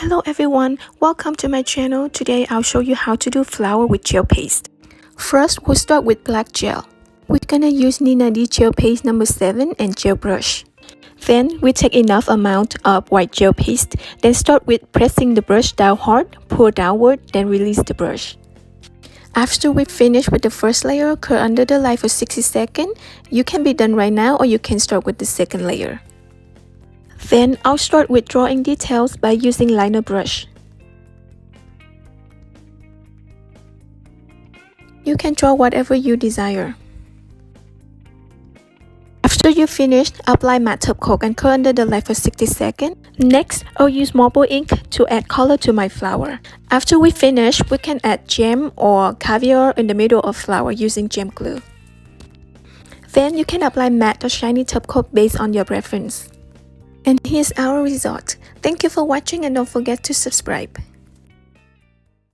Hello everyone, welcome to my channel. Today I'll show you how to do flower with gel paste. First, we'll start with black gel. We're gonna use Nina D gel paste number 7 and gel brush. Then we take enough amount of white gel paste. Then start with pressing the brush down hard, pull downward, then release the brush. After we finish with the first layer, curl under the light for 60 seconds. You can be done right now or you can start with the second layer. Then I'll start with drawing details by using liner brush. You can draw whatever you desire. After you finish, apply matte top coat and curl under the light for 60 seconds. Next, I'll use marble ink to add color to my flower. After we finish, we can add gem or caviar in the middle of flower using gem glue. Then you can apply matte or shiny top coat based on your preference. And here's our result. Thank you for watching and don't forget to subscribe.